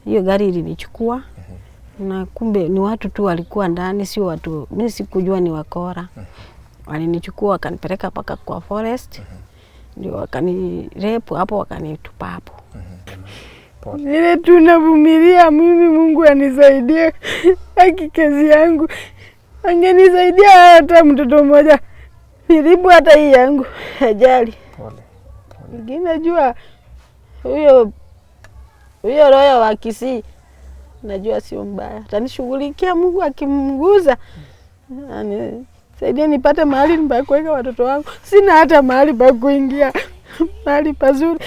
Hiyo gari ilinichukua na kumbe ni watu tu walikuwa ndani, sio watu, mimi sikujua ni wakora. Walinichukua wakanipeleka paka kwa forest. Ndio wakanirepu hapo, wakanitupa hapo. Nile tunavumilia, mimi Mungu anisaidie. Haki kazi yangu. Angenisaidia hata mtoto mmoja. Nilibu hata hii yangu. Ajali. Pole. Najua huyo roho wa Kisii najua sio mbaya. Atanishughulikia Mungu akimguza. Saidia nipate mahali pa kuweka watoto wangu. Sina hata mahali pa kuingia. Mahali pazuri.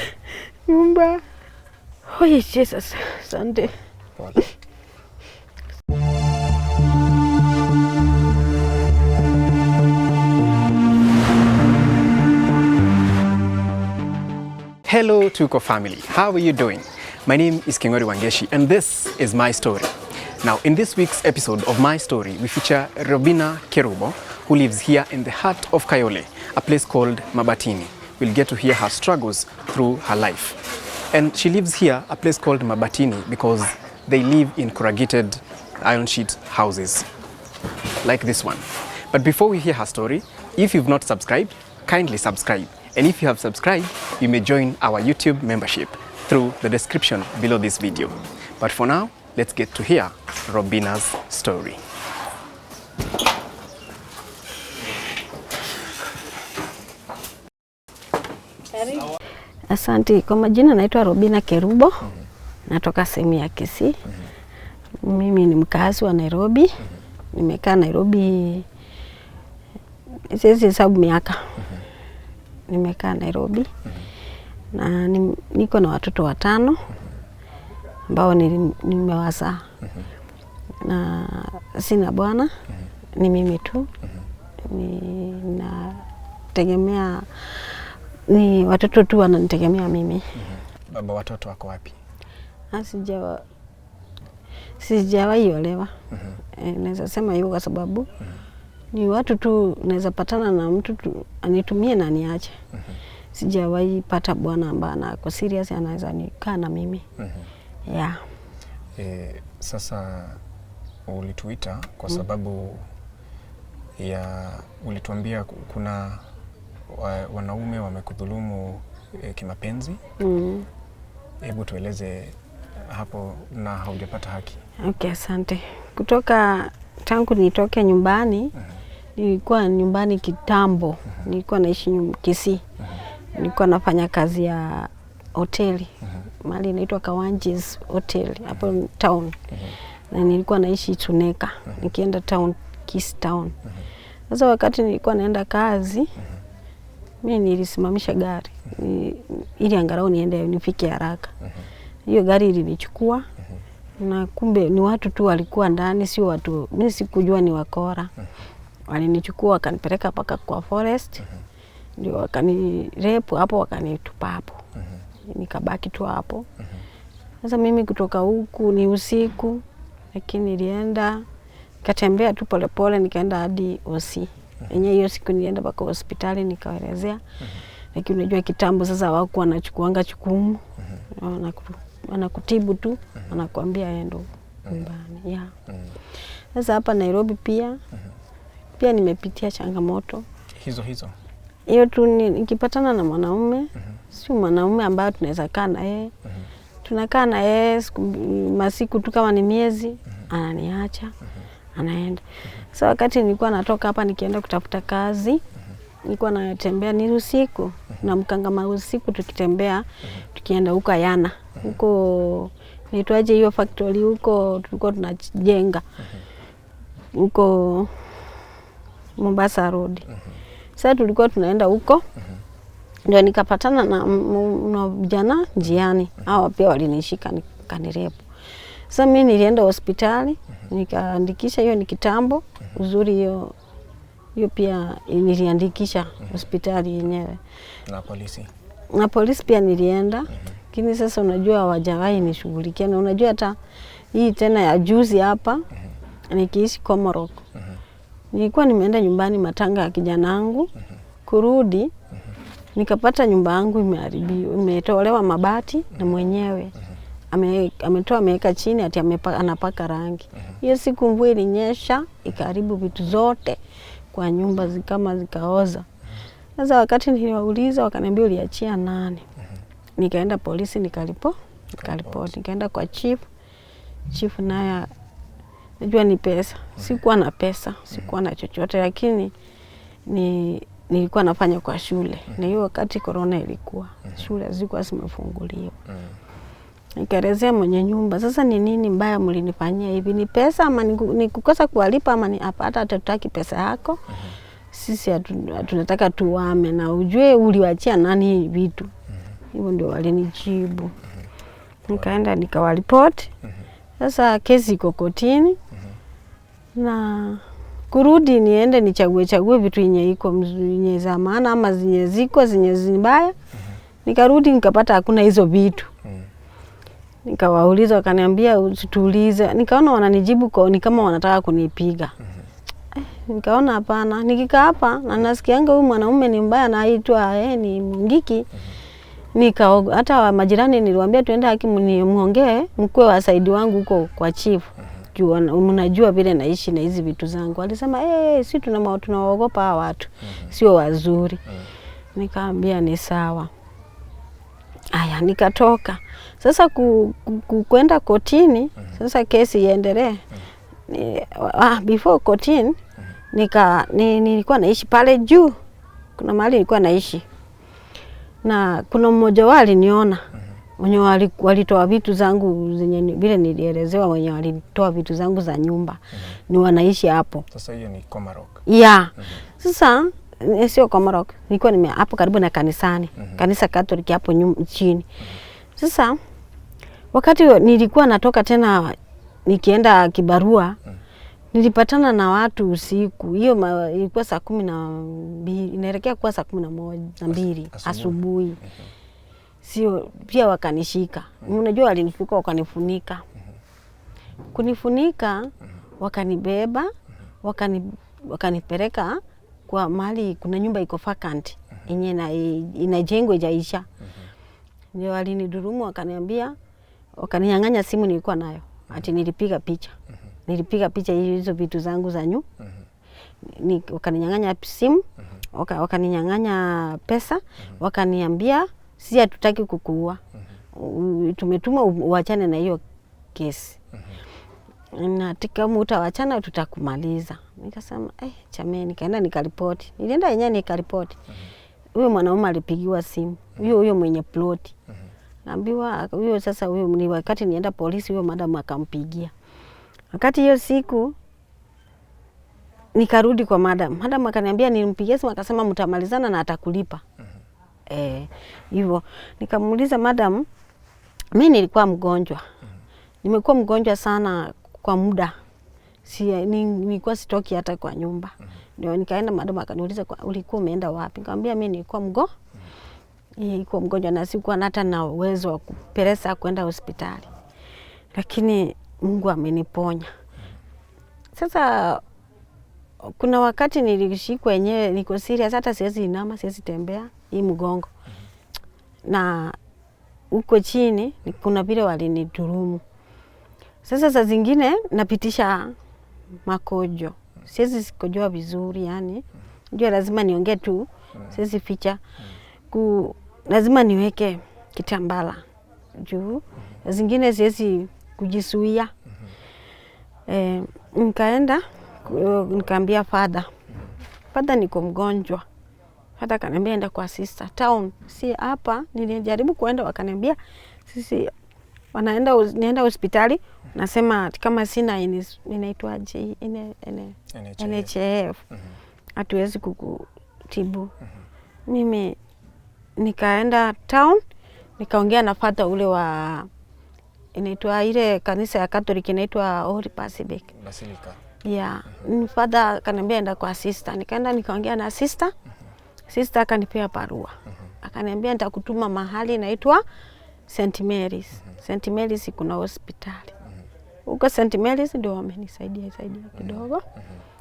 Nyumba. Oh Jesus, asante. Hello Tuko family, how are you doing? My name is Kingori Wangeshi and this is my story. Now in this week's episode of my story, we feature Robina Kerubo, who lives here in the heart of Kayole, a place called Mabatini. We'll get to hear her struggles through her life. And she lives here, a place called Mabatini, because they live in corrugated iron sheet houses, like this one. But before we hear her story, if you've not subscribed, kindly subscribe. And if you have subscribed, you may join our YouTube membership through the description below this video. But for now, let's get to hear Robina's story. Asante, kwa majina naitwa Robina Kerubo. Natoka sehemu ya Kisii. Mimi ni mkazi wa Nairobi. Nimekaa Nairobi siwezi hesabu miaka. Nimekaa Nairobi. Na niko na watoto 5 ambao nimewazaa. Na sina bwana, ni mimi tu. Ninategemea, ni watoto tu wananitegemea mimi. Baba watoto wako wapi? Sijawahi olewa. Naweza sema hivyo kwa sababu ni watu tu, naweza patana na mtu tu anitumie na niache. Sijawahi pata bwana ambaye ako serious anaweza nikaa na mimi. Yeah. Sasa ulituita kwa sababu ya ulituambia kuna wanaume wamekudhulumu kimapenzi. Hebu tueleze hapo na haujapata haki. Okay, asante. Kutoka tangu nitoke nyumbani, nilikuwa nyumbani kitambo. Nilikuwa naishi Kisii. Nilikuwa nafanya kazi ya hoteli. Mahali inaitwa Kawanji's Hotel hapo town. Na nilikuwa naishi Tuneka. Nikienda town, Kisii town. Sasa wakati nilikuwa naenda kazi, mimi nilisimamisha gari ili angalau niende nifike haraka. Hiyo gari ilinichukua na kumbe ni watu tu walikuwa ndani, sio watu, mimi sikujua ni wakora. Walinichukua wakanipeleka paka kwa forest. Ndio wakanirepu hapo, wakanitupa hapo. Nikabaki tu hapo. Sasa mimi kutoka huku ni usiku, lakini nilienda katembea tu polepole nikaenda hadi OC. Yenyewe hiyo siku nilienda paka hospitali nikaelezea. Lakini unajua kitambo sasa hawakuwa wanachukuanga chukumu. Wanakutibu tu, wanakuambia endo nyumbani. Yeah. Sasa hapa Nairobi pia nimepitia changamoto. Hizo. Hiyo tu nikipatana na mwanaume, sio mwanaume ambaye tunaweza kaa na yeye. Tunakaa na yeye masiku tu kama ni miezi, ananiacha, anaenda. Sasa wakati nilikuwa natoka hapa nikienda kutafuta kazi, nilikuwa natembea ni usiku, na mkangama usiku tukitembea, tukienda huko Yana. Huko nitwaje hiyo factory huko tulikuwa tunajenga. Huko Mombasa Road. Sasa tulikuwa tunaenda huko. Ndio nikapatana na vijana njiani. Hao pia walinishika nikanirepu. Sasa mimi nilienda hospitali, nikaandikisha, hiyo ni kitambo. Uzuri hiyo pia niliandikisha hospitali yenyewe. Na polisi pia nilienda. Lakini sasa unajua hawajawahi nishughulikia, na unajua hata hii tena ya juzi hapa nikiishi Komoroko. Nilikuwa nimeenda nyumbani matanga ya kijana wangu, kurudi nikapata nyumba yangu imeharibiwa, imetolewa mabati na mwenyewe ametoa ameweka chini ati anapaka rangi. Hiyo siku mvua ilinyesha ikaharibu vitu zote kwa nyumba kama zikaoza. Sasa wakati niliwauliza wakaniambia uliachia nani? Nikaenda polisi nikaripoti. Nikaenda kwa chief. Chief naye najua ni pesa. Sikuwa na pesa, sikuwa na chochote, lakini nilikuwa nafanya kwa shule. Na hiyo wakati corona ilikuwa, shule hazikuwa zimefunguliwa. Nikaelezea mwenye nyumba, sasa ni nini mbaya mlinifanyia hivi? Ni pesa ama ni kukosa kuwalipa ama ni hata hatutaki pesa yako? Sisi tunataka tuame na ujue uliwaachia nani vitu. Hivyo ndio walinijibu. Nikaenda nikawaripoti. Sasa kesi iko kotini. Na kurudi niende nichague vitu yenye iko yenye za maana ama zenye ziko zenye zibaya. Nikarudi nikapata hakuna hizo vitu. Nikawauliza wakaniambia usituulize. Nikaona wananijibu ni kama wanataka kunipiga. Nikaona hapana, nikikaa hapa na nasikianga huyu mwanaume ni mbaya na aitwa ni Mungiki. Hata majirani niliwaambia tuende hakimu muongee, mkwe wa saidi wangu huko kwa chief. Mnajua vile naishi na hizi vitu zangu. Alisema si tunawaogopa hawa watu. Sio wazuri. Nikaambia ni sawa. Aya, nikatoka. Sasa kwenda kotini, sasa kesi iendelee. Before kotini nilikuwa naishi pale juu. Kuna mahali nilikuwa naishi. Na kuna mmoja wao aliniona. Wenye walitoa vitu zangu zenye vile nilielezewa, wenye walitoa vitu zangu za nyumba. Ni wanaishi hapo. Sasa hiyo ni Komarok. Yeah. Sasa sio Komarok. Nilikuwa hapo karibu na kanisani. Kanisa Katoliki hapo chini. Sasa wakati nilikuwa natoka tena nikienda kibarua, nilipatana na watu usiku. Hiyo ilikuwa saa 12, inaelekea kuwa saa 11:02 asubuhi. Sio pia wakanishika. Unajua walinifika wakanifunika. Kunifunika wakanibeba, wakanipeleka kwa mahali kuna nyumba iko vacant yenye inajengwa haijaisha. Ndio walinidurumu wakaniambia, wakaninyang'anya simu nilikuwa nayo. Ati nilipiga picha. Nilipiga picha hizo vitu zangu za wakaninyang'anya simu, wakaninyang'anya pesa, wakaniambia sisi hatutaki kukuua. Tumetuma uachane na hiyo kesi. Na kama utawachana tutakumaliza. Nikasema chameni, nikaenda nikaripoti. Nilienda yenyewe nikaripoti. Huyo mwanaume alipigiwa simu. Huyo mwenye ploti. Naambiwa huyo sasa huyo ni wakati nienda polisi huyo madam akampigia. Wakati hiyo siku nikarudi kwa madam. Madam akaniambia nimpigie simu akasema mtamalizana na atakulipa. Hivyo nikamuuliza madam, mimi nilikuwa mgonjwa. Nimekuwa mgonjwa sana kwa muda. Nilikuwa sitoki hata kwa nyumba. Ndio nikaenda madam akaniuliza ulikuwa umeenda wapi? Nikamwambia mimi nilikuwa mgonjwa na sikuwa hata na uwezo wa kupeleka kwenda hospitali. Lakini Mungu ameniponya. Sasa kuna wakati nilishikwa yenyewe niko serious hata siwezi inama, siwezi tembea hii mgongo. Na huko chini kuna vile walinidurumu. Sasa saa zingine napitisha makojo. Siwezi sikojoa vizuri yani. Ndio lazima niongee tu, siwezi ficha. Lazima niweke kitambala juu. Saa zingine siwezi kujisuia. Nikaenda nikaambia father niko mgonjwa. Father akaniambia enda kwa sister town. Si hapa nilijaribu kuenda wakaniambia sisi nienda hospitali. Nasema kama sina inaitwaje NHF hatuwezi kukutibu. Mimi nikaenda town nikaongea na father ule wa inaitwa ile kanisa ya Katoliki inaitwa Holy Pacific Basilica. Yeah. Father akaniambia enda kwa sister. Nikaenda nikaongea na sister. Sister akanipea barua. Akaniambia nitakutuma mahali inaitwa St. Mary's. St. Mary's kuna hospitali. Huko St. Mary's ndio wamenisaidia kidogo.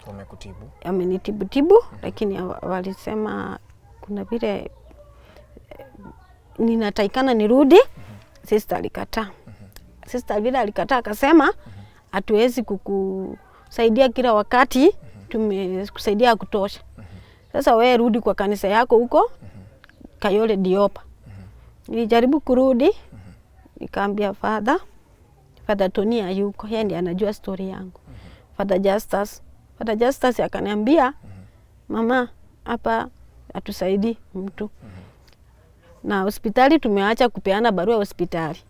Wamekutibu? Wamenitibu lakini walisema kuna vile ninatakikana nirudi. Sister alikataa. Sister vile alikataa akasema hatuwezi kukusaidia kila wakati, tumekusaidia kutosha. Sasa wewe rudi kwa kanisa yako huko Kayole Diopa. Nilijaribu kurudi, nikaambia Father Tony hayuko, yeye ndiye anajua story yangu. Father Justus akaniambia mama hapa atusaidii mtu. Na hospitali tumeacha kupeana barua ya hospitali.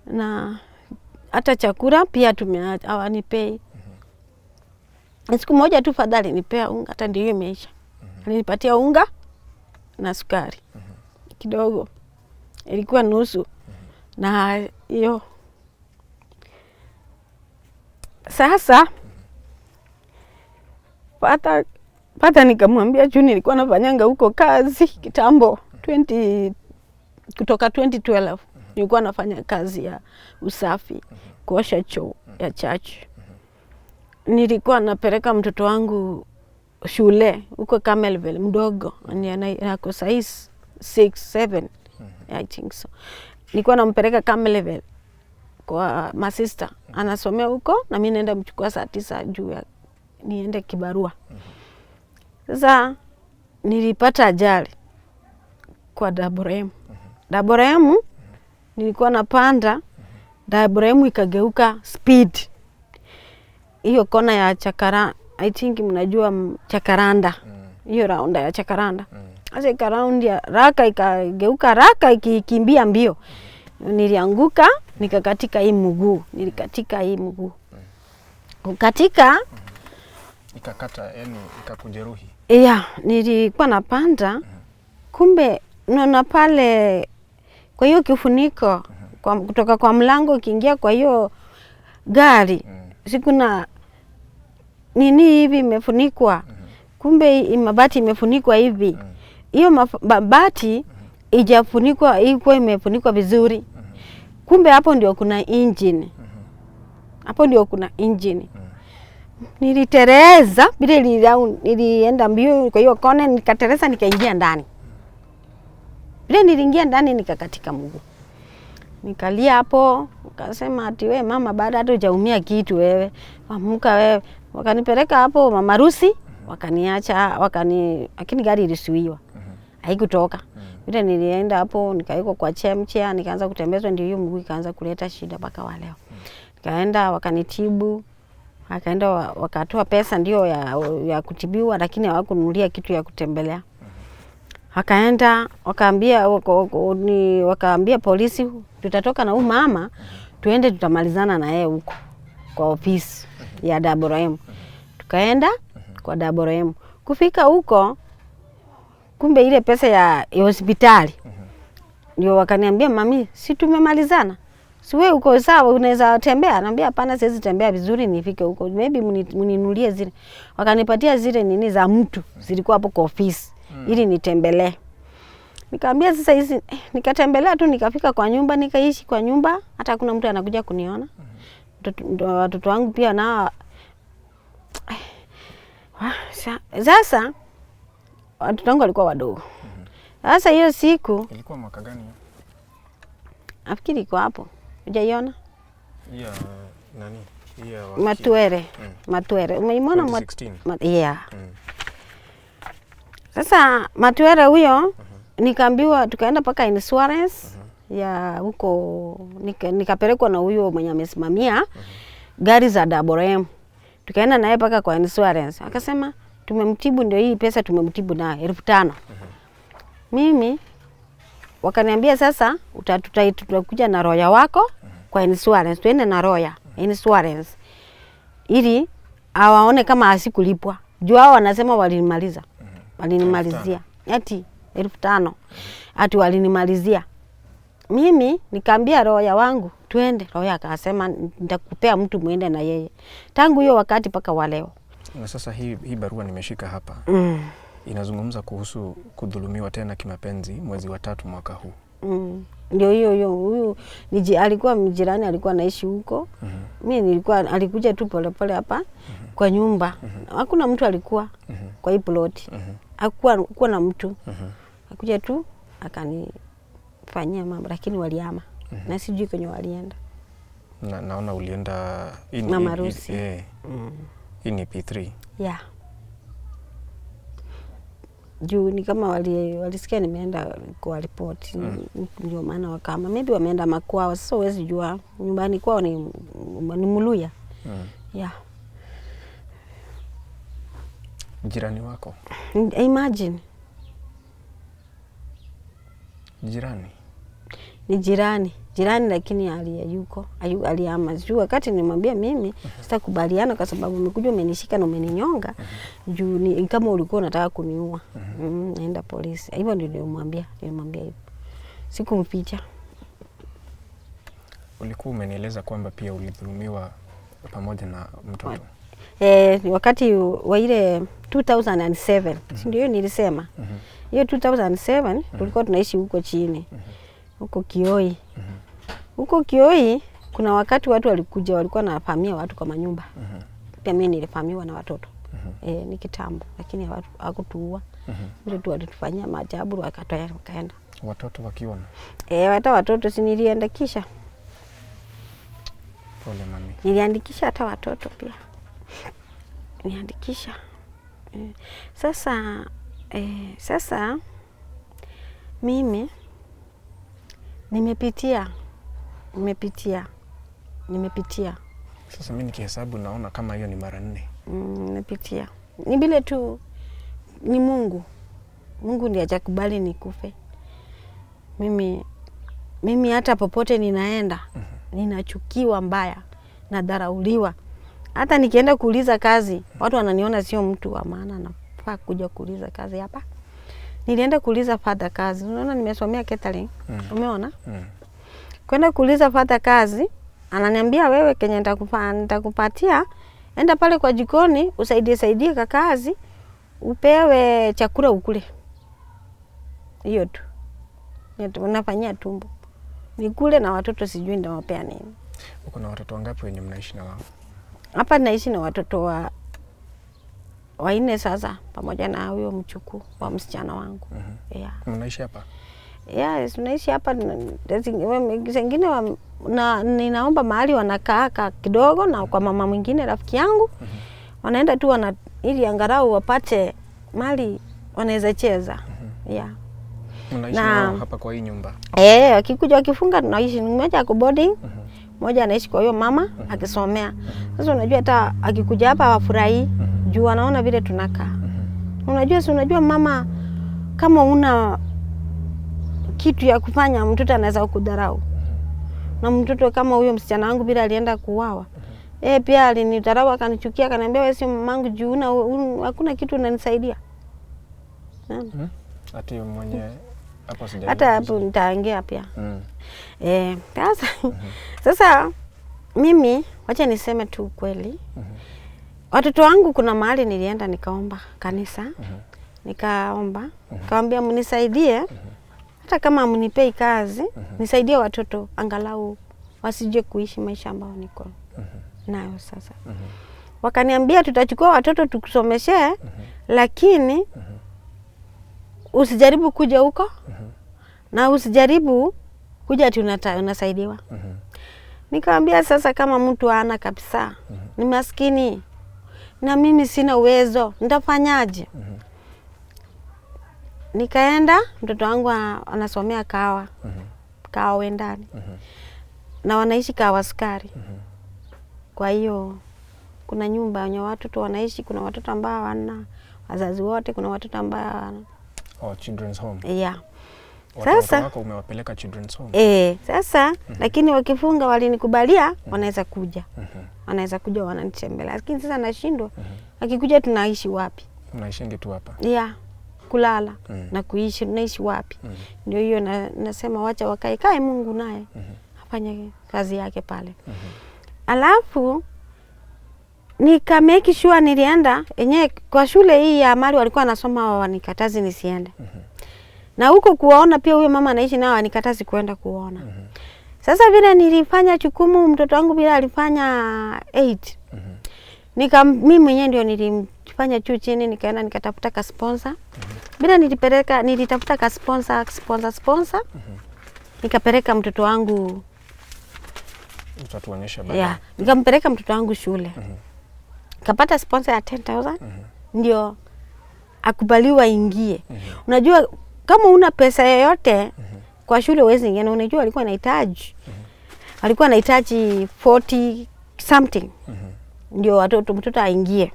Na hata chakula pia tumeacha, hawanipei. Siku moja tu Father alinipea unga, hata ndio imeisha. Alinipatia unga na sukari kidogo, ilikuwa nusu. Na hiyo sasa Pata nikamwambia juu nilikuwa nafanyanga huko kazi kitambo kutoka 2012 nilikuwa nafanya kazi ya usafi, kuosha choo ya church. Nilikuwa napeleka mtoto wangu shule huko Camelville mdogo, ako size 6, 7 I think so. Nilikuwa nampeleka Camelville kwa my sister, anasomea huko na mimi naenda mchukua saa 9 juu ya niende kibarua. Sasa nilipata ajali kwa Daboremu. Nilikuwa napanda, Daboremu ikageuka speed. Hiyo kona ya Chakara, I think mnajua Chakaranda. Hiyo raunda ya Chakaranda. Sasa ikaround ya raka ikageuka raka ikikimbia mbio. Nilianguka, nikakatika hii mguu. Kukatika ikakata, yani ikakujeruhi. Nilikuwa napanda, kumbe naona pale kwa hiyo kifuniko kutoka kwa mlango ukiingia kwa hiyo gari, sikuna nini hivi imefunikwa. Kumbe mabati imefunikwa hivi. Hiyo mabati ijafunikwa, ilikuwa imefunikwa vizuri. Kumbe hapo ndio kuna engine. Nilitereza bila nilienda mbio kwa hiyo kona, nikatereza nikaingia ndani. Bila niliingia ndani nikakatika mguu. Nikalia hapo, ukasema ati wewe mama baada hata hujaumia kitu wewe. Amka wewe. Wakanipeleka hapo mama Rusi, wakaniacha, lakini gari ilisuiwa. Haikutoka. Bila nilienda hapo nikawekwa kwa chair, nikaanza kutembezwa, ndio hiyo mguu ikaanza kuleta shida mpaka wa leo. Nikaenda wakanitibu. Akaenda wakatoa pesa ndio ya kutibiwa, lakini hawakununulia kitu ya kutembelea. Akaenda wakaambia polisi tutatoka na huyu mama tuende tutamalizana na yeye huko kwa ofisi ya Daboremu. Tukaenda kwa Daboremu. Kufika huko kumbe ile pesa ya hospitali ndio wakaniambia mami, si tumemalizana? Si wewe uko sawa unaweza tembea? Anambia hapana, siwezi tembea vizuri nifike huko. Maybe mninunulie zile. Wakanipatia zile nini za mtu zilikuwa hapo kwa ofisi ili nitembelee. Nikamwambia sasa hizi nikatembelea tu, nikafika kwa nyumba, nikaishi kwa nyumba, hata kuna mtu anakuja kuniona. Watoto wangu pia na sasa watoto wangu walikuwa wadogo. Sasa hiyo siku ilikuwa mwaka gani? Nafikiri iko hapo. Hujaiona? Nani? Matuere. Umeimona 2016? Sasa Matuere huyo nikaambiwa tukaenda paka insurance ya huko, nikapelekwa na huyo mwenye amesimamia gari za Daboremu. Tukaenda naye paka kwa insurance. Akasema tumemtibu, ndio hii pesa tumemtibu na 1500. Mimi wakaniambia sasa tutakuja na roya wako kwa insurance, tuende na roya insurance ili awaone kama asikulipwa. Juu hao wanasema walinimalizia ati 1500, ati walinimalizia. Mimi nikaambia roya wangu tuende, roya akasema nitakupea mtu muende na yeye. Tangu hiyo wakati paka wa leo. Na sasa hii barua nimeshika hapa. Inazungumza kuhusu kudhulumiwa tena kimapenzi mwezi wa 3 mwaka huu. Ndio hiyo huyu alikuwa mjirani, alikuwa anaishi huko. Mimi alikuja tu pole hapa kwa nyumba. Hakuna mtu alikuwa kwa hii plot. Hakuwa na mtu. Akuja tu akanifanyia mambo, lakini waliama. Na sijui kwenye walienda. Naona ulienda na marusi. Hii ni P3. Yeah. Juu ni kama walisikia nimeenda kwa report. Ndio maana wakama. Maybe wameenda makwao. Sasa huwezi jua nyumbani kwao ni Muluya. Yeah. Jirani wako? Imagine. Jirani? Ni jirani. Jirani lakini aliyuko. Aliyama. Juu wakati nimwambia mimi sitakubaliana kwa sababu umekuja umenishika na umeninyonga. Juu ni kama ulikuwa unataka kuniua. Naenda polisi. Hivyo ndio nilimwambia hivyo. Sikumficha. Ulikuwa umenieleza kwamba pia ulidhulumiwa pamoja na mtoto. Wakati wa ile 2007, ndio nilisema. Hiyo 2007 tulikuwa tunaishi huko chini. Huko Kioi. Huko Kioi kuna wakati watu walikuja walikuwa wanafamia watu kwa manyumba. Pia mimi nilifamiwa na watoto. Ni kitambo lakini hawakutuua. Ndio tu walitufanyia maajabu wakatoa wakaenda. Watoto wakiona? Hata watoto si niliandikisha. Pole mami. Niliandikisha hata watoto pia. Niandikisha. Sasa mimi nimepitia. Sasa mimi nikihesabu naona kama hiyo ni mara 4. Nimepitia. Ni vile tu ni Mungu. Mungu ndiye hajakubali nikufe. Mimi hata popote ninaenda, ninachukiwa mbaya, nadharauliwa. Hata nikienda kuuliza kazi, watu wananiona sio mtu wa maana nafaa kuja kuuliza kazi hapa. Nilienda kuuliza father kazi. Unaona nimesomea catering. Umeona? Kwenda kuuliza father kazi, ananiambia wewe Kenya nitakupatia, enda pale kwa jikoni, usaidie kwa kazi, upewe chakula ukule. Hiyo tu. Unafanyia tumbo. Nikule na watoto sijui ndawapea nini. Uko na watoto wangapi wenye mnaishi na wao? Hapa naishi na watoto wa 4 sasa pamoja na huyo mchukuu wa msichana wangu. Mnaishi hapa? Yes, tunaishi hapa. Zingine ninaomba mahali wanakaa kidogo na kwa mama mwingine rafiki yangu. Wanaenda tu ili angalau wapate mahali wanaweza cheza. Mnaishi nao hapa kwa hii nyumba? Wakikuja wakifunga tunaishi. Mmoja ako boarding, mmoja anaishi kwa hiyo mama akisomea. Sasa unajua hata akikuja hapa wafurahi juu anaona vile tunakaa. Unajua mama kama una kitu ya kufanya mtoto anaweza kudharau. Na mtoto kama huyo msichana wangu bila alienda kuuawa. Pia alinidharau akanichukia akaniambia wewe sio mamangu juu hakuna kitu unanisaidia. Ati mwenye hapo sijaelewa. Hata hapo nitaongea pia. Sasa mimi wacha niseme tu kweli. Watoto wangu kuna mahali nilienda nikaomba kanisa. Nikaomba, kaambia mnisaidie. Hata kama mnipei kazi, nisaidie watoto angalau wasije kuishi maisha ambayo niko nayo sasa. Wakaniambia tutachukua watoto tukusomeshe, lakini usijaribu kuja huko na usijaribu kuja ati unasaidiwa. Nikamwambia sasa kama mtu hana kabisa, ni maskini na mimi sina uwezo, nitafanyaje? Nikaenda, mtoto wangu anasomea Kawa Wendani. Na wanaishi Kawa Sukari. Kwa hiyo kuna nyumba yenye watoto wanaishi, kuna watoto ambao hawana wazazi wote, kuna watoto ambao children's home. Sasa wako umewapeleka children's home. Sasa lakini wakifunga walinikubalia wanaweza kuja. Wanaweza kuja wananitembelea. Lakini sasa nashindwa. Akikuja tunaishi wapi? Unaishingi tu hapa? Kulala na kuishi naishi wapi? Ndio hiyo nasema wacha wakae Mungu naye afanye kazi yake pale. Alafu make sure nilienda yenyewe kwa shule hii ya Amali walikuwa wanasoma wanikatazi nisiende. Na huko kuona pia huyo mama anaishi nao wanikatazi kuenda kuona. Sasa vile nilifanya chukumu mtoto wangu bila alifanya 8. Mimi mwenyewe ndio nilifanya juu chini nikaenda nikatafuta ka sponsor. Bila nilitafuta ka sponsor. Nikapeleka mtoto wangu Utatuonyesha baadaye. Yeah, nikampeleka mtoto wangu shule. Kapata sponsor ya 10,000. Ndio akubaliwa ingie. Unajua kama una pesa yoyote kwa shule huwezi ingia, unajua alikuwa anahitaji. Alikuwa anahitaji 40 something. Ndio mtoto aingie.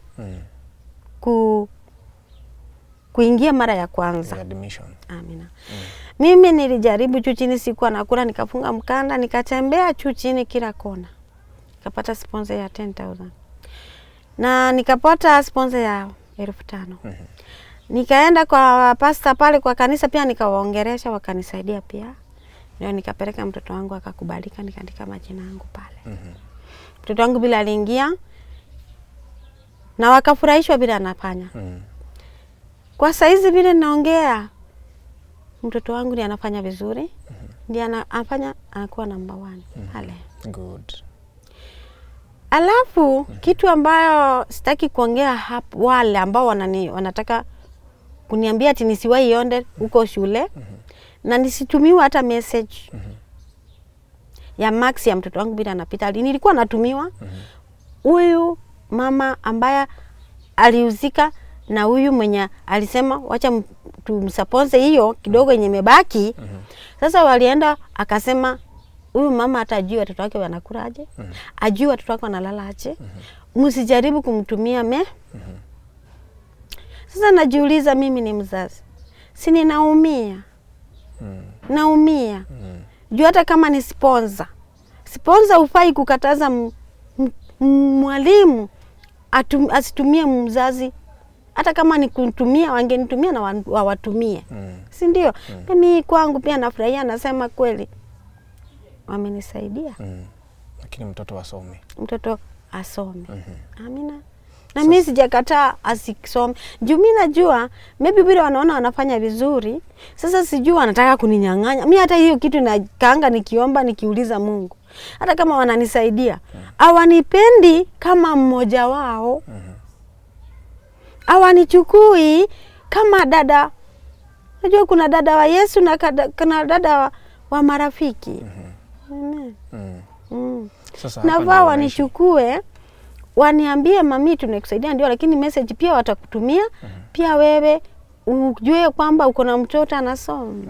Kuingia mara ya kwanza. Admission. Amina. Mimi nilijaribu juu chini, sikuwa nakula, nikafunga mkanda, nikatembea juu chini kila kona. Nikapata sponsor ya 10,000. Na nikapata sponsor ya 5,000. Nikaenda kwa pasta pale kwa kanisa pia nikawaongelesha, wakanisaidia pia. Ndio nikapeleka mtoto wangu akakubalika, nikaandika majina yangu pale. Mtoto wangu bila aliingia na wakafurahishwa bila anafanya. Kwa saizi vile naongea, mtoto wangu ndiye anafanya vizuri. Ndiye anafanya anakuwa number 1 pale. Good. Alafu kitu ambayo sitaki kuongea hapo, wale ambao wanataka kuniambia ati nisiwahi iende huko shule na nisitumiwa hata message ya max ya mtoto wangu bila anapita. Nilikuwa natumiwa huyu mama ambaye alihusika na huyu mwenye alisema wacha tumsponse hiyo kidogo yenye imebaki. Sasa walienda akasema huyu mama atajua watoto wake wanakula aje, ajue watoto wake wanalala aje. Msijaribu kumtumia Sasa najiuliza mimi ni mzazi. Si ninaumia. Naumia. Juu hata kama ni sponsor. Sponsor hufai kukataza mwalimu asitumie mzazi. Hata kama ni kutumia, wangenitumia na wawatumie. Si ndio? Mimi kwangu pia nafurahia, nasema kweli wamenisaidia. Lakini mtoto asome. Mtoto asome. Amina. Na mimi sijakataa asisome. Juu mimi najua maybe bila wanaona wanafanya vizuri. Sasa sijui wanataka kuninyang'anya. Mimi hata hiyo kitu nakaanga nikiomba, nikiuliza Mungu. Hata kama wananisaidia, hawanipendi kama mmoja wao. Hawanichukui kama dada. Unajua kuna dada wa Yesu na kuna dada wa marafiki. Amen. Sasa nafaa wanichukue, waniambie mami tunakusaidia ndio, lakini message pia watakutumia. Pia wewe ujue kwamba uko na mtoto anasoma.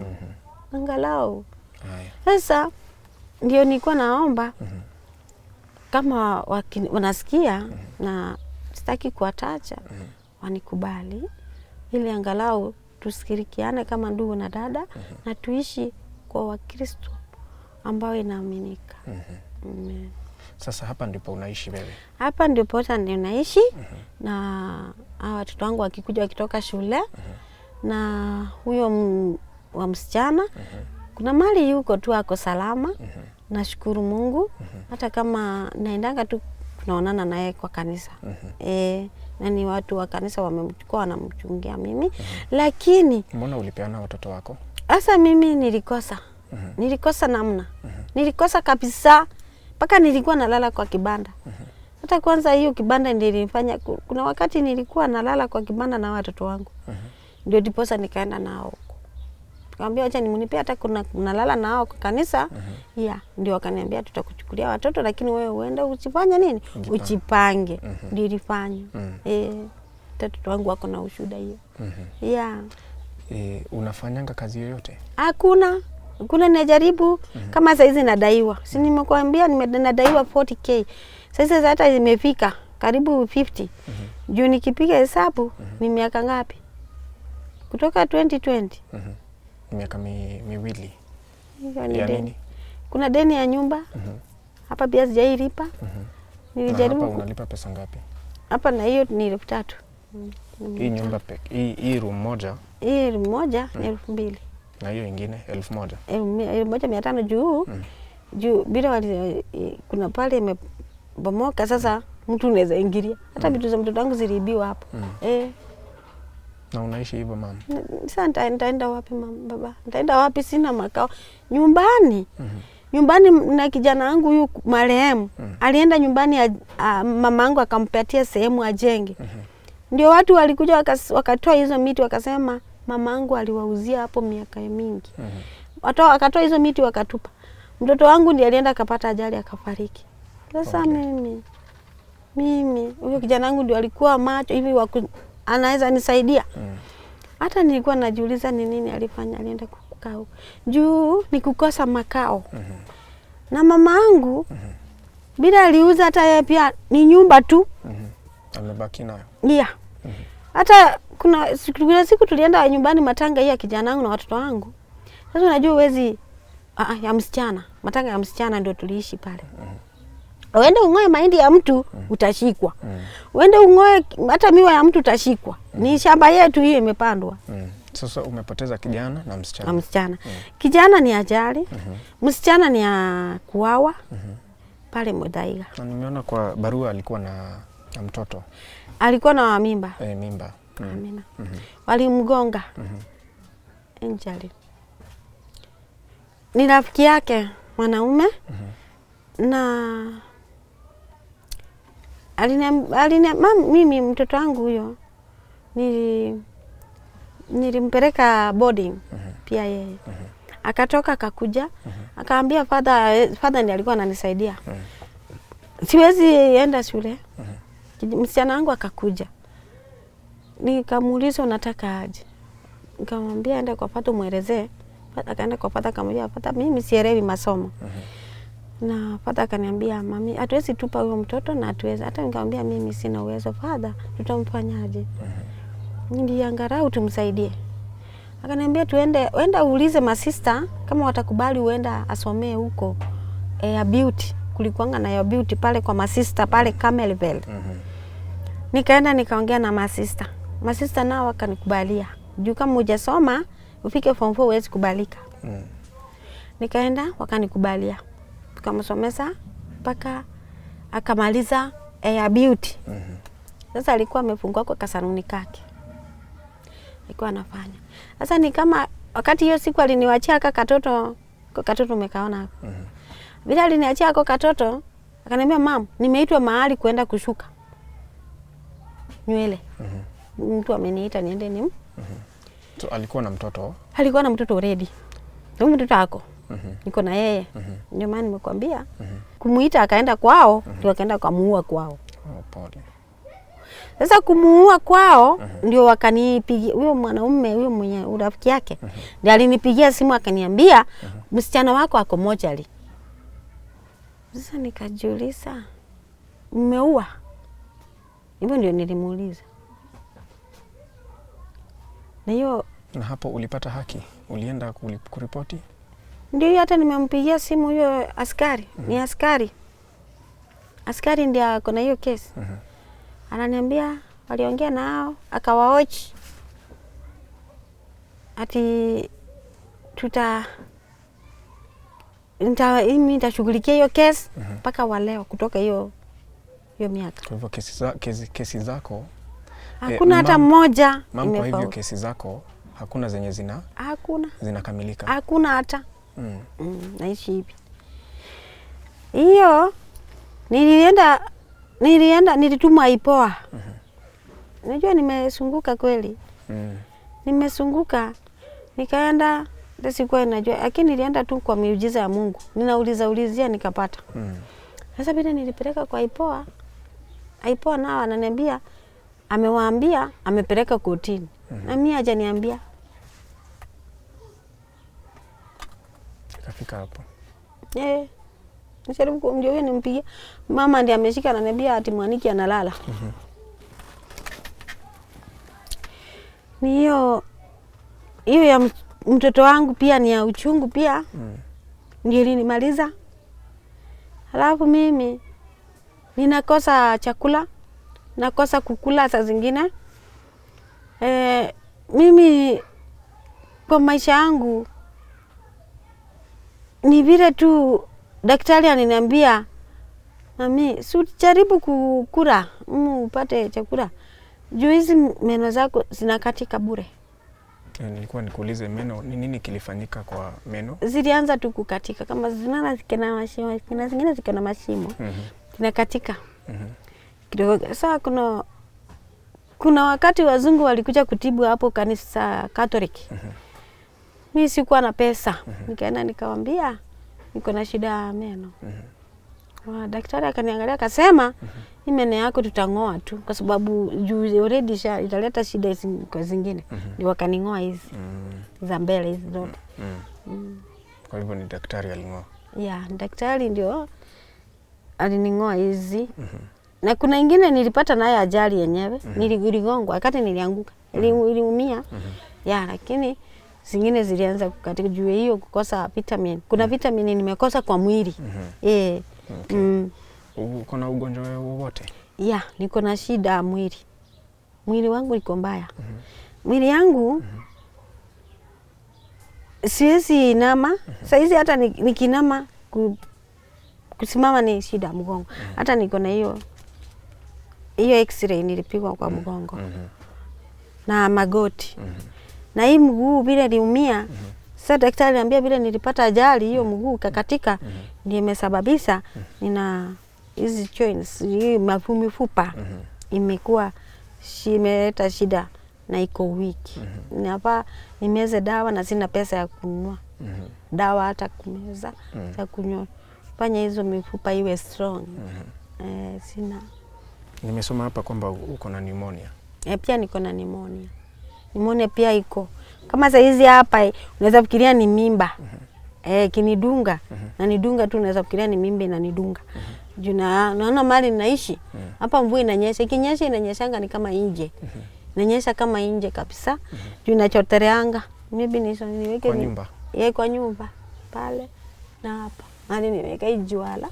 Angalau. Sasa ndio nilikuwa naomba kama wanasikia na sitaki kuwatacha, wanikubali ili angalau tusikirikiane kama ndugu na dada na tuishi kwa Wakristo ambao inaaminika. Sasa hapa ndipo unaishi wewe? Hapa ndipo ndio naishi na watoto wangu wakikuja wakitoka shule na huyo wa msichana kuna mali yuko tu ako salama. Nashukuru Mungu. Hata kama naendanga tu tunaonana naye kwa kanisa. Na ni watu wa kanisa wamemchukua wanamchungia mimi. Lakini mbona ulipeana watoto wako? Sasa mimi nilikosa. Nilikosa namna. Nilikosa kabisa. Paka nilikuwa nalala kwa kibanda. Hata kwanza hiyo kibanda ndio nilifanya, kuna wakati nilikuwa nalala kwa kibanda na watoto wangu. Ndio diposa nikaenda nao. Nikamwambia acha nimnipe hata kuna nalala nao kwa kanisa. Ndio wakaniambia tutakuchukulia watoto lakini wewe uende usifanye nini? Ujipange. Ndio nilifanya. Watoto wangu wako na ushuhuda hiyo. Unafanyanga kazi yoyote? Hakuna. Kuna najaribu kama saizi nadaiwa. Si nimekuambia nadaiwa 40k. Sasa hata imefika karibu 50. Juu nikipiga hesabu ni miaka ngapi? Kutoka 2020. Miaka miwili. Ya nini? Kuna deni ya nyumba. Hapa pia sijailipa. Nilijaribu. Hapa unalipa pesa ngapi? Hapa na hiyo ni 3,000. Hii nyumba hii room moja? Hii room moja ni 2,000. Na hiyo ingine 1,000. 1,500 juu. Juu bila kuna pale imebomoka sasa mtu unaweza ingilia. Hata vitu za mtoto wangu ziliibiwa hapo. Na unaishi hivyo mama? Sasa nitaenda wapi mama baba? Nitaenda wapi, sina makao. Nyumbani. Nyumbani na kijana wangu huyu marehemu. Alienda nyumbani mama yangu akampatia sehemu ajenge. Ndio watu walikuja wakatoa hizo miti wakasema mama yangu aliwauzia hapo miaka mingi. Watu wakatoa hizo miti wakatupa. Mtoto wangu ndiye alienda akapata ajali akafariki. Sasa mimi huyo kijana wangu ndio alikuwa macho hivi anaweza nisaidia. Hata nilikuwa najiuliza ni nini alifanya alienda kukaa huko. Juu ni kukosa makao. Na mama yangu bila aliuza hata yeye pia ni nyumba tu. Amebaki nayo. Yeah. Hata kuna siku tulienda nyumbani matanga hiyo ya kijana wangu na watoto wangu. Sasa unajua uwezi ya msichana, matanga ya msichana ndio tuliishi pale. Uende ungoe mahindi ya mtu utashikwa. Uende ungoe hata miwa ya mtu utashikwa. Ni shamba yetu hiyo imepandwa. Sasa umepoteza kijana na msichana. Na msichana. Kijana ni ajali. Msichana ni ya kuawa. Pale Mudhaiga. Na nimeona kwa barua alikuwa na mtoto. Alikuwa na mimba. Mimba. Amina. Walimgonga. Injali. Ni rafiki yake mwanaume. Na mimi mtoto wangu huyo nilimpeleka boarding pia yeye. Akatoka akakuja, akaambia father ndiye alikuwa ananisaidia. Siwezi enda shule. Msichana wangu akakuja. Nikamuuliza unataka aje? Nikamwambia enda kwa father muelezee. Akaenda kwa father akamwambia father mimi sielewi masomo. Na father akaniambia mami hatuwezi tupa huyo mtoto na hatuwezi. Hata nikamwambia mimi sina uwezo father tutamfanyaje? Niliangalau tumsaidie. Akaniambia uenda uulize masista kama watakubali uenda asomee huko ya beauty. Kulikuanga na ya beauty pale kwa masista pale Camelville. Nikaenda nikaongea na masista. Masista nao wakanikubalia. Juu kama hujasoma ufike form 4 huwezi kubalika. Nikaenda wakanikubalia. Tukamsomesa mpaka akamaliza ya beauty. Sasa alikuwa amefungua kwa kasaruni kake. Alikuwa anafanya. Sasa ni kama wakati hiyo siku aliniwachia katoto umekaona hapo. Bila aliniachia katoto akaniambia mam nimeitwa mahali kwenda kushuka nywele. Mtu ameniita niende ni. So alikuwa na mtoto? Alikuwa na mtoto already. Na mtoto wako. Niko na yeye. Ndio maana nimekwambia kumuita akaenda kwao, ndio akaenda kumuua kwao. Pole. Sasa kumuua kwao ndio wakanipigia huyo mwanaume huyo mwenye urafiki yake. Ndio alinipigia simu akaniambia msichana wako ako mochari. Sasa nikajiuliza umeua? Hivyo ndio nilimuuliza. Na hapo ulipata haki? Ulienda kuripoti? Ndio hata nimempigia simu huyo askari. Ni askari. Askari ndiye ako na hiyo kesi. Ananiambia waliongea nao akawaochi. Ati nitashughulikia hiyo kesi mpaka waleo kutoka hiyo miaka. Kwa hivyo kesi zako hakuna hata mmoja imefaulu. Kwa hivyo kesi zako hakuna zenye hakuna zinakamilika. Hakuna hata. Naishi hivi. Hiyo nilituma ipoa. Unajua nimesunguka kweli. Nimesunguka nikaenda sikuwa najua lakini nilienda tu kwa miujiza ya Mungu. Ulizia nikapata. Sasa bila nilipeleka kwa ipoa. Ipoa nao ananiambia amewaambia amepeleka kotini. Na mimi hajaniambia. Kafika hapo. Nisharibu kumjua huyo nimpigia. Mama ndiye ameshika ananiambia ati mwaniki analala. Ni hiyo ya mtoto wangu pia ni ya uchungu pia. Ndio ilinimaliza. Halafu mimi ninakosa chakula, nakosa kukula saa zingine. Mimi kwa maisha yangu ni vile tu daktari ananiambia mami jaribu kukula upate chakula. Juu hizi meno zako zinakatika bure. Nilikuwa nikuulize meno ni nini kilifanyika kwa meno? Zilianza tu kukatika kama zina mashimo, kuna zingine ziko na mashimo. Zinakatika. Kidogo. Sasa kuna wakati wazungu walikuja kutibu hapo kanisa Catholic. Mimi sikuwa na pesa. Nikaenda nikamwambia niko na shida ya meno. Daktari akaniangalia akasema hii meno yako tutang'oa tu kwa sababu juu already italeta shida kwa zingine. Ndio wakaning'oa hizi za mbele hizi zote. Kwa hivyo ni daktari aling'oa? Yeah, daktari ndio alining'oa hizi. Na kuna ingine nilipata nayo ajali yenyewe. Niligongwa wakati nilianguka. Niliumia. Lakini zingine zilianza kukatika juu hiyo kukosa vitamin. Kuna vitamin nimekosa kwa mwili. Uko na ugonjwa wowote? Niko na shida ya mwili. Mwili wangu iko mbaya. Mwili yangu siwezi inama. Saizi hata nikinama kusimama ni shida ya mgongo. Hata niko na hiyo x-ray nilipigwa kwa mgongo. Na magoti. Na hii mguu vile niliumia. Sasa daktari ananiambia vile nilipata ajali hiyo mguu kakatika ndio imesababisha nina hizi joints, hii mifupa imekuwa imeleta shida na iko wiki. Hapa nimeze dawa na sina pesa ya kununua. Dawa hata kumeza za kunywa. Fanya hizo mifupa iwe strong. Sina. Nimesoma hapa kwamba uko na pneumonia. Pia niko na pneumonia. Pneumonia pia iko. Kama saa hizi hapa unaweza fikiria ni mimba. Kinidunga. Na nidunga tu unaweza fikiria ni mimba inanidunga. Juu naona mahali ninaishi. Hapa mvua inanyesha. Ikinyesha inanyeshanga ni kama nje. Inanyesha kama nje kabisa. Juu inachotereanga. Maybe niweke kwa nyumba. Kwa nyumba. Pale na hapa. Mahali niweka hii juala.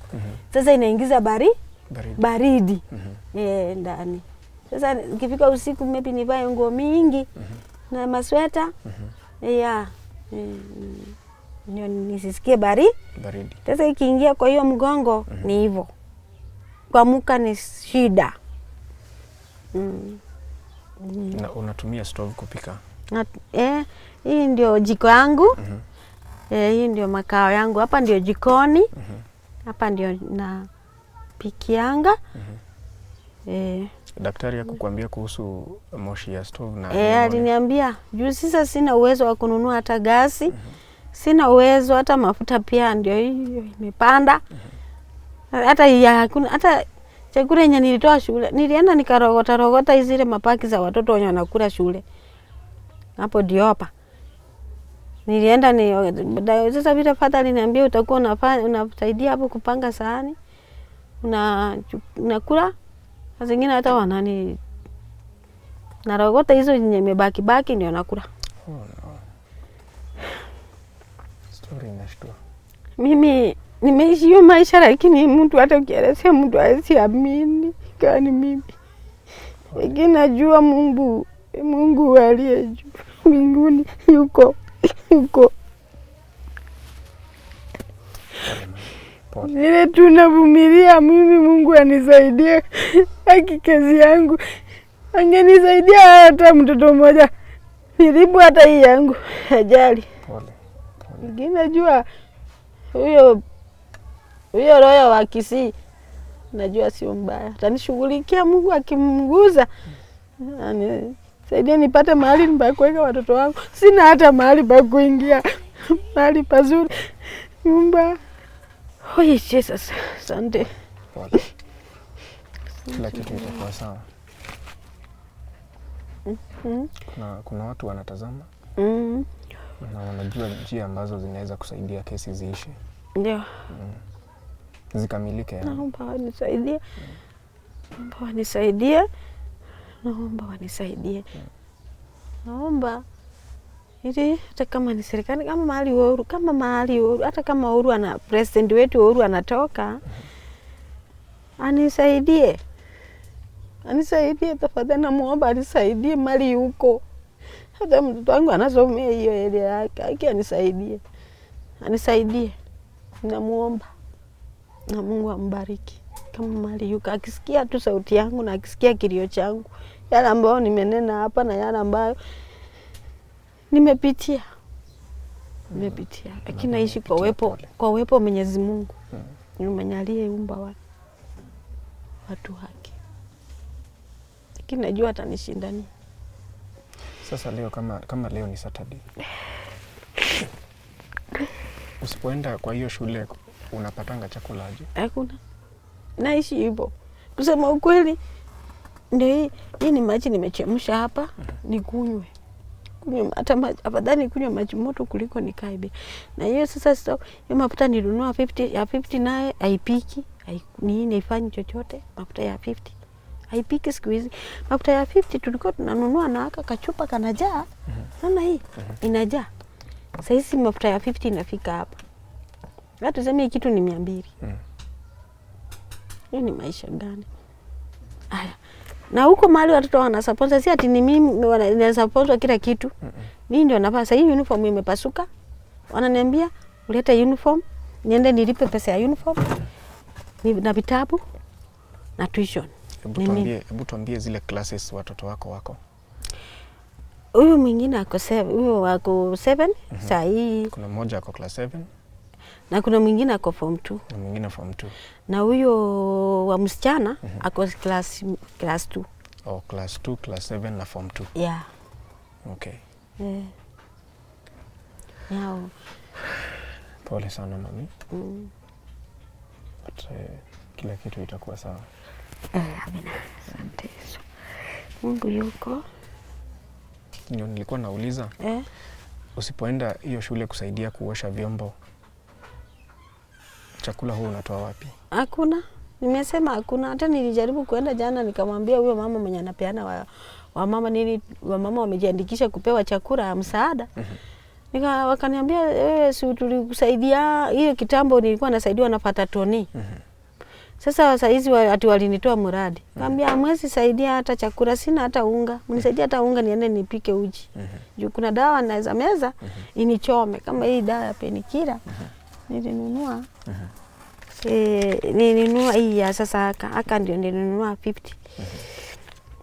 Sasa inaingiza baridi. Ndani. Sasa ikifika usiku maybe nivae nguo mingi na masweta. Ndio nisisikie baridi. Sasa ikiingia kwa hiyo mgongo ni hivyo. Kuamka ni shida. Na unatumia stove kupika? Hii ndio jiko yangu. Hii ndio makao yangu. Hapa ndio jikoni. Hapa ndio na pikianga. Daktari hakukuambia kuhusu moshi ya stove na aliniambia juu sasa sina uwezo wa kununua hata gasi. Sina uwezo hata mafuta pia ndio hiyo imepanda. Hata chakula yenye nilitoa shule nilienda nikarogota izile mapaki za watoto wenye wanakula shule. Hapo ndio hapa. Nilienda sasa vile father aliniambia utakuwa unasaidia hapo kupanga sahani. Unakula. Zingine hata wanani narogota hizo yenye imebaki ndio nakula. Story inashtua. Mimi nimeishi hiyo maisha lakini mtu hata ukielezea mtu hawezi amini kama ni mimi. Lakini najua Mungu aliye juu mbinguni yuko. Nile tunavumilia mimi Mungu anisaidie. Haki kazi yangu. Angenisaidia hata mtoto mmoja. Nilibu hata hii yangu. Ajali. Pole. Najua huyo roho wa Kisii najua sio mbaya. Atanishughulikia Mungu akimguza. Saidia nipate mahali pa kuweka watoto wangu. Sina hata mahali pa kuingia. Mahali pazuri. Nyumba. Jesus, asante. Kila kitu itakuwa sawa. Kuna watu wanatazama. Na wanajua njia ambazo zinaweza kusaidia kesi ziishi. Ndio. Zikamilike. Naomba wanisaidie. Naomba ili hata kama ni serikali kama mahali Uhuru hata kama Uhuru ana president wetu Uhuru anatoka anisaidie tafadhali namuomba anisaidie mali huko hata mtoto wangu anasomea hiyo area yake anisaidie namuomba na Mungu ambariki kama mali huko akisikia tu sauti yangu na akisikia kilio changu yale ambayo nimenena hapa na yale ambayo nimepitia lakini naishi kwa uwepo Mwenyezi Mungu. Mwenye aliyeumba watu wake. Lakini najua atanishindania. Sasa leo kama leo ni Saturday. Usipoenda kwa hiyo shule unapatanga chakula aje? Hakuna. Naishi hivyo. Kusema ukweli ndio hii ni maji nimechemsha hapa nikunywe. Kunywa hata maji afadhali kunywa maji moto kuliko nikae bila. Na hiyo sasa hiyo mafuta nilinunua 50 ya 50 naye haipiki. Nini ifanye chochote mafuta ya 50. Haipiki siku hizi. Mafuta ya 50 tulikuwa tunanunua na aka kachupa kanajaa. Naona hii inajaa. Sasa hizi mafuta ya 50 inafika hapa. Hata tuseme kitu ni 200. Hiyo ni maisha gani? Haya. Na huko mahali watoto wanasapota si ati ni mimi wanasapota kila kitu. Mimi ndio nafanya sasa hii uniform imepasuka. Wananiambia ulete uniform, niende nilipe pesa ya uniform. Na vitabu na tuition. Hebu tuambie zile classes watoto wako. Huyu mwingine ako 7, huyo wako 7 saa hii. Kuna mmoja ako class 7 na kuna mwingine ako form 2. Na mwingine form 2. Na huyo wa msichana ako class 2. Oh, class 2, class 7 na form 2. Yeah. Okay. Yao. Pole sana mami. But kila kitu itakuwa sawa. Amina. Asante. Mungu yuko. Ndio nilikuwa nauliza. Usipoenda hiyo shule kusaidia kuosha vyombo, chakula huo unatoa wapi? Hakuna. Nimesema hakuna. Hata nilijaribu kuenda jana nikamwambia huyo mama mwenye anapeana wa mama wamejiandikisha kupewa chakula ya msaada. Wakaniambia si tulikusaidia hiyo kitambo nilikuwa nasaidiwa na patatoni. Sasa hizi ati walinitoa mradi. Kaambia mwezi saidia hata chakula sina hata unga. Mnisaidia hata unga niende nipike uji. Juu kuna dawa naweza meza inichome kama hii dawa ya penikira. Nilinunua. Nilinunua hii ya sasa aka ndio nilinunua 50.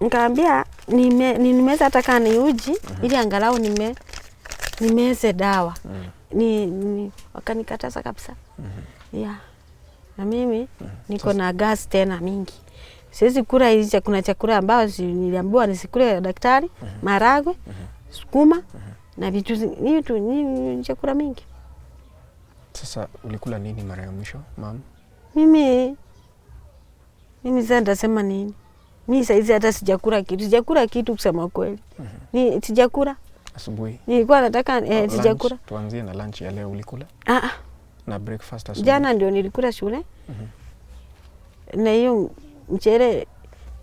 Nikaambia nimeza hata kana ni uji ili angalau nimeze dawa. Wakanikataza kabisa. Na mimi niko na gas tena mingi. Siwezi kula hizi kuna chakula ambazo niliambiwa nisikule na daktari, maragwe, sukuma na vitu ni chakula mingi. Sasa ulikula nini mara ya mwisho, mama? Mimi sasa ndasema nini? Mimi saizi hata sijakula kitu kusema kweli. Ni sijakula. Asubuhi. Nilikuwa nataka sijakula. Tuanzie na lunch ya leo ulikula? Na breakfast asubuhi. Jana ndio nilikula shule. Na hiyo mchere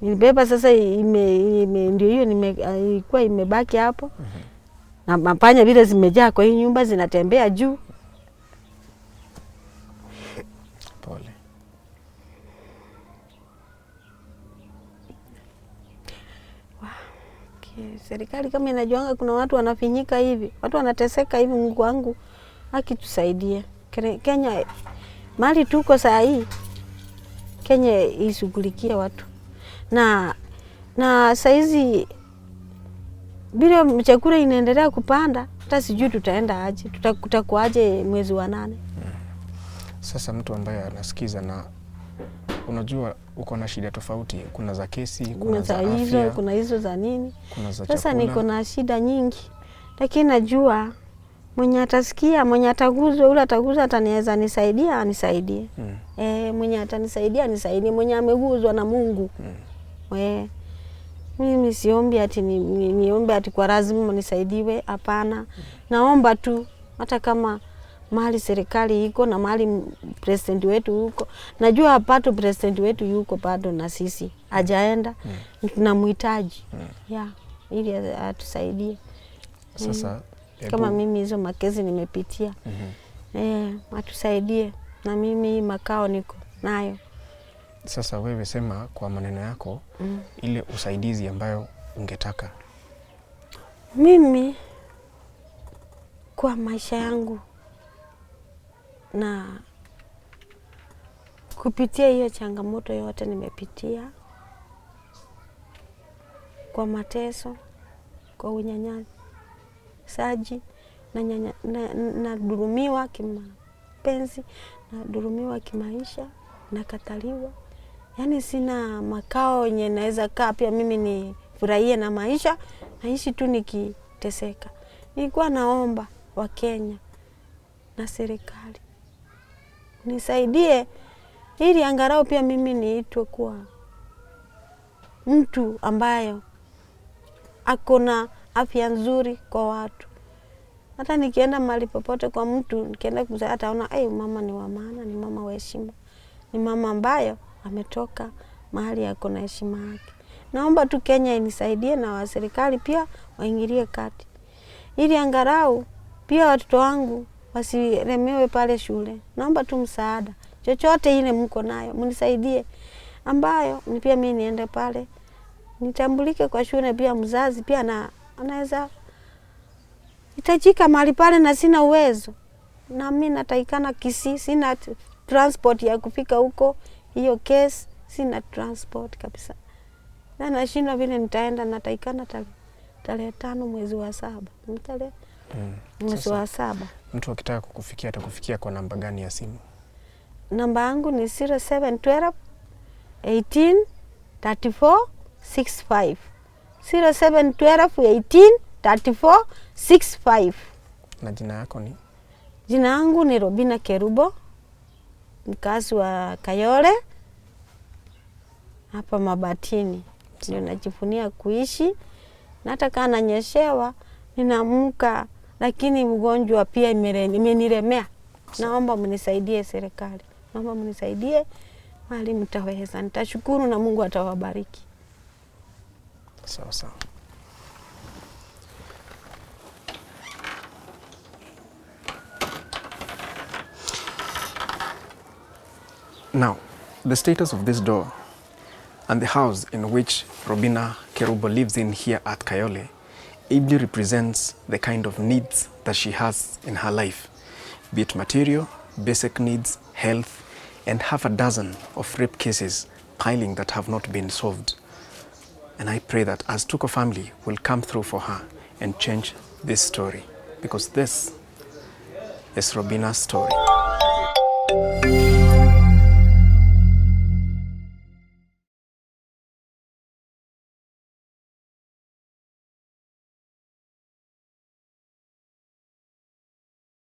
nilibeba sasa ndio hiyo ilikuwa imebaki hapo. Na mapanya vile zimejaa kwa hii nyumba zinatembea juu. Pole. Serikali kama inajuanga kuna watu wanafinyika hivi, watu wanateseka hivi, Mungu wangu akitusaidie. Kenya mali tuko saa hii, Kenya ishughulikie watu. Na saizi bila chakula inaendelea kupanda, hata sijui tutaenda aje, tutakuaje mwezi wa 8. Sasa mtu ambaye anasikiza na unajua uko na shida tofauti, kuna za kesi, kuna za afya, kuna hizo za nini. Kuna za sasa chakula. Niko na shida nyingi. Lakini najua mwenye atasikia, mwenye ataguzwa, ule ataguzwa ataniweza nisaidia, anisaidie. Mwenye atanisaidia, anisaidie, mwenye ameguzwa na Mungu. Mimi siombi ati niombe ati kwa lazima nisaidiwe, hapana. Naomba tu hata kama mahali serikali iko na mahali president wetu yuko. Najua hapato president wetu yuko bado na sisi. Hajaenda. Tunamhitaji. Ili atusaidie. Sasa kama mimi hizo makezi nimepitia. Atusaidie. Na mimi makao niko nayo. Sasa wewe sema kwa maneno yako ile usaidizi ambayo ungetaka. Mimi kwa maisha yangu na kupitia hiyo changamoto yote nimepitia, kwa mateso, kwa unyanyasaji, na durumiwa kimapenzi, na durumiwa kimaisha, na kataliwa. Yani sina makao yenye naweza kaa pia mimi nifurahie na maisha, naishi tu nikiteseka. Nilikuwa naomba wa Kenya na serikali. Nisaidie ili angalau pia mimi niitwe kuwa mtu ambayo akona afya nzuri kwa watu. Hata nikienda mahali popote kwa mtu, nikienda kumzaa ataona mama ni wa maana, ni mama wa heshima. Ni mama ambayo ametoka mahali akona heshima yake. Naomba tu Kenya inisaidie na wa serikali pia waingilie kati. Ili angalau pia watoto wangu wasilemewe pale shule. Naomba tu msaada. Chochote ile mko nayo, mnisaidie. Ambayo ni pia mimi niende pale. Nitambulike kwa shule pia mzazi pia anaweza itajika mahali pale na sina uwezo. Na mimi nataikana Kisii, sina transport ya kufika huko. Hiyo case sina transport kabisa. Na nashindwa vile nitaenda, nataikana tarehe 5 mwezi wa 7. Mwezi wa 7. Mtu akitaka kukufikia atakufikia kwa namba gani ya simu? Namba yangu ni 0712 18 34 65. 0712 18 34 65. Na jina yako ni? Jina yangu ni Robina Kerubo, mkazi wa Kayole hapa Mabatini. Ndio najifunia kuishi. Na hata kama nanyeshewa ninaamka, lakini mgonjwa pia imenilemea. Naomba mnisaidie serikali. Naomba mnisaidie mahali mtaweza. Nitashukuru na Mungu atawabariki. Sawa sawa. Now, the status of this door and the house in which Robina Kerubo lives in here at Kayole ably represents the kind of needs that she has in her life, be it material, basic needs, health, and half a dozen of rape cases piling that have not been solved. And I pray that as Tuko family will come through for her and change this story, because this is Robina's story.